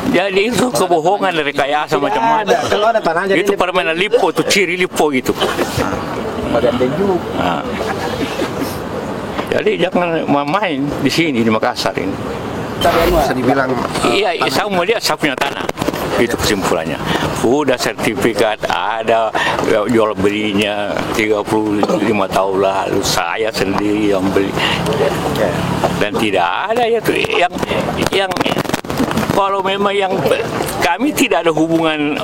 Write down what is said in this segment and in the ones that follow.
Jadi itu kebohongan, rekayasa macam-macam. Kalau ada tanah jadi Itu permainan lipo, itu ciri lipo gitu. Nah. Jadi jangan main di sini di Makassar ini. bisa dibilang Iya, saya mau lihat saya punya tanah. Itu kesimpulannya. Udah sertifikat ada, jual belinya 35 tahun lalu saya sendiri yang beli. Dan tidak ada yang kalau memang yang kami tidak ada hubungan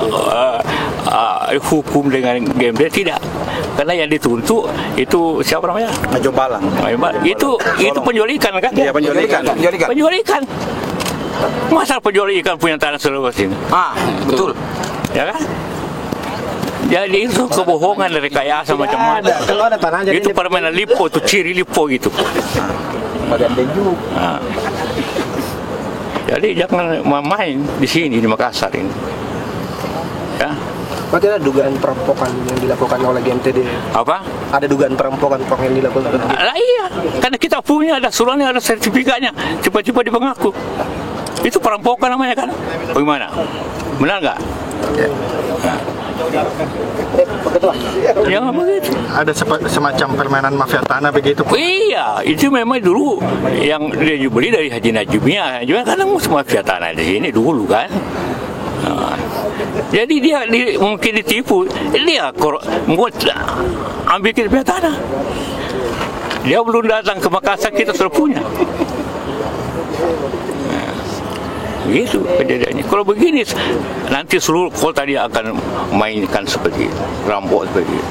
hukum dengan GMD, tidak. Karena yang dituntut itu siapa namanya? Majombalang. Itu penjualikan kan? Iya, penjualikan. Masa penjual ikan punya tanah seluas ini? Betul. Ya kan? Jadi itu kebohongan, rekayasa macam-macam. Kalau ada tanah jadi itu permainan lipo, itu ciri lipo gitu. Nah. Jadi jangan main di sini di Makassar ini. Ya. Berarti ada dugaan perampokan yang dilakukan oleh GMTD. Apa? Ada dugaan perampokan yang dilakukan. Lah iya, karena kita punya ada suratnya, ada sertifikatnya. Cepat-cepat dipengaku. Itu perampokan namanya kan? Bagaimana? Benar nggak? Ya nggak begitu. Ada semacam permainan mafia tanah begitu. Iya, itu memang dulu yang dia beli dari Haji Najibnya. Juga kadang mafia tanah di sini dulu kan. Nah, jadi dia mungkin ditipu. Dia ambil kita punya tanah. Dia belum datang ke Makassar, kita sudah punya. Gitu kejadiannya. Kalau begini nanti seluruh kota dia akan mainkan seperti rampok seperti itu.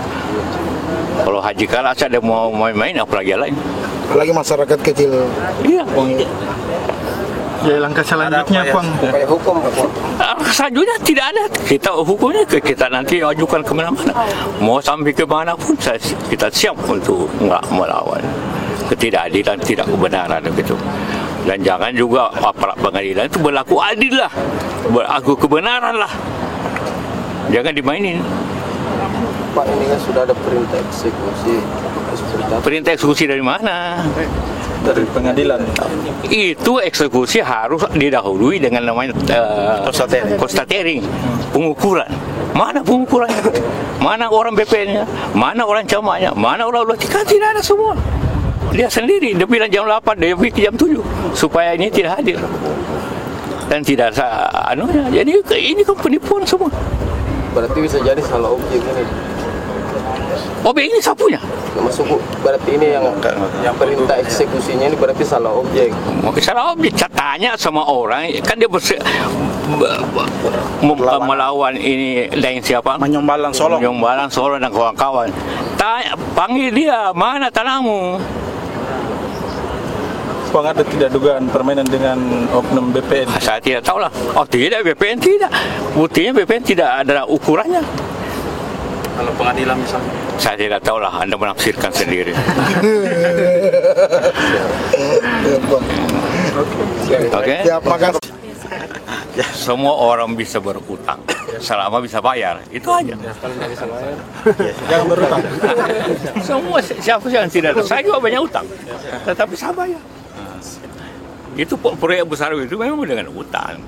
Kalau Haji Kalas ada mau main-main, apalagi lain. Apalagi masyarakat kecil. Iya. Ya, langkah selanjutnya Bang. Upaya hukum. Selanjutnya tidak ada. Kita hukumnya kita nanti ajukan kemana-mana. Mau sampai ke mana pun kita siap untuk melawan ketidakadilan, tidak kebenaran begitu. Dan jangan juga aparat pengadilan itu berlaku adil lah, berlaku kebenaran lah. Jangan dimainin. Pak, ini kan sudah ada perintah eksekusi. Perintah eksekusi dari mana? Dari pengadilan. Itu eksekusi harus didahului dengan namanya konstatering, pengukuran. Mana pengukurannya? Mana orang BPN-nya? Mana orang camatnya? Mana orang lotika? Tidak ada semua. Dia sendiri, dia bilang jam 8, dia bikin jam 7 supaya ini tidak hadir dan tidak anunya. Jadi ini kan penipuan semua. Berarti bisa jadi salah objek ini. Objek ini sapunya. Masuk berarti ini yang perintah eksekusinya ini berarti salah objek. Salah objek. Tanya sama orang kan dia melawan ini dan siapa? Majombalang Solo dan kawan-kawan. Tanya, panggil dia, mana tanahmu? Bang, ada tidak dugaan permainan dengan oknum BPN? Saya tidak tahu lah. Oh tidak, BPN tidak. Buktinya BPN tidak ada ukurannya. Kalau pengadilan misalnya? Saya tidak tahu lah, Anda menafsirkan sendiri. Oke? Makasih. Semua orang bisa berutang selama bisa bayar, itu aja. Jangan berutang. Semua siapa yang tidak ada, saya juga banyak utang, tetapi saya bayar. Itu proyek besar itu memang dengan utang.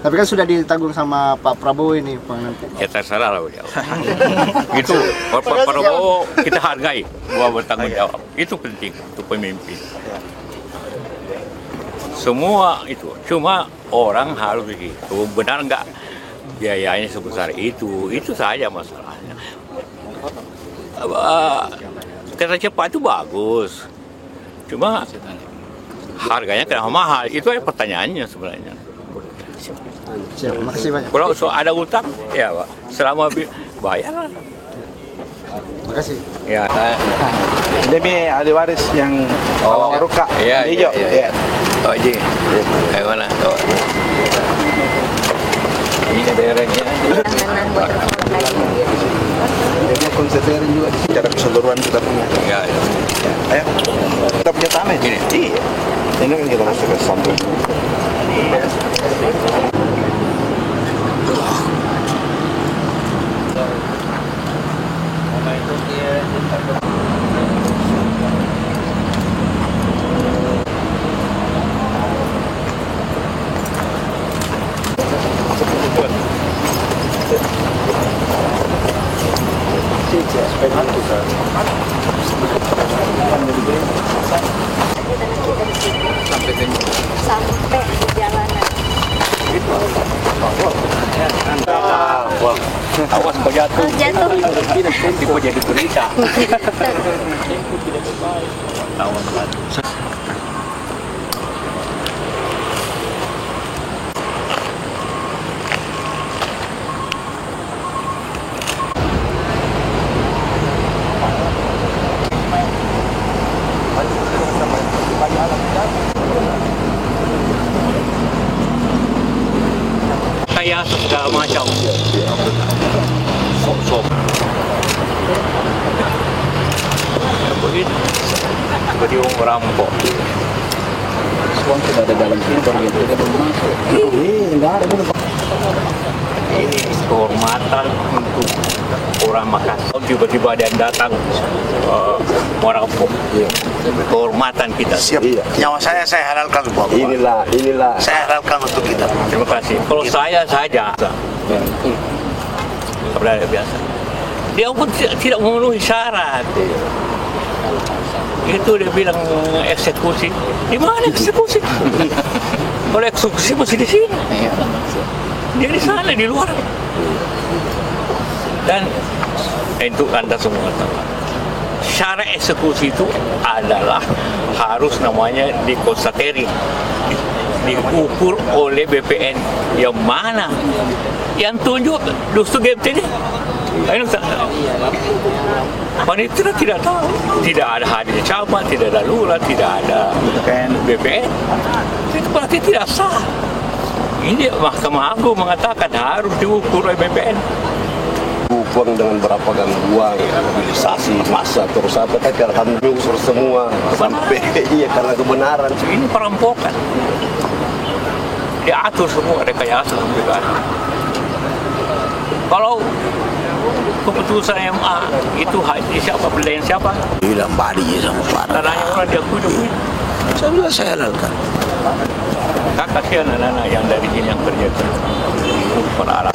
Tapi kan sudah ditanggung sama Pak Prabowo ini, Pak, nanti. Ya terserah lah beliau. Itu Pak Prabowo kita hargai bahwa bertanggung jawab. Itu penting untuk pemimpin. Semua itu, cuma orang harus begitu. Benar nggak biayanya sebesar itu saja masalahnya. Kereta cepat itu bagus, cuma harganya kenapa mahal? Itu aja pertanyaannya sebenarnya. Siap, makasih banyak. Kalau ada utang, ya Pak, selama bayar. Makasih. Ya. Demi ahli waris yang Ruka hijau. Iya. Oh, Ji. Kayak mana? Oh. Ini daerahnya. Dia konseterin juga Secara keseluruhan kita punya. Ya. Ayo. Kita punya tanah ini. Iya. Ini kan kita masuk ke samping. Awas kau jatuh. Jatuh. Nanti kau jadi berita. Saya segala macam. Sok-sok. Begitu. Seperti orang merampok. Uang sudah ada dalam sini, baru yang tidak belum masuk. Ini kehormatan untuk orang Makassar. Tiba-tiba ada yang datang merampok. Kehormatan kita. Siap. Nyawa saya halalkan, Pak. Inilah. Saya halalkan untuk kita. Terima kasih. Kalau saya saja, biasa. Dia pun tidak memenuhi syarat. Itu dia bilang eksekusi. Di mana eksekusi? Kalau eksekusi masih di sini. Dia di sana, di luar. Dan untuk Anda semua tahu, syarat eksekusi itu adalah harus namanya dikonstateri, diukur oleh BPN. Yang mana? Yang tunjuk Dustu GMT ini. Panitia tidak tahu, tidak ada hadir camat, tidak ada lurah, tidak ada BPN. Itu berarti tidak sah. Ini Mahkamah Agung mengatakan harus diukur oleh BPN. Uang dengan berapa gangguan, mobilisasi, massa, terus apa, tapi alhamdulillah semua sampai iya karena kebenaran. Ini perampokan. Diatur semua rekayasa sampai. Kalau keputusan MA itu haji siapa, pilihan siapa? Bilang badi sama Farah. Tanahnya orang diakui. Saya halalkan. Kasihan anak-anak yang dari sini yang kerja. Para Arab.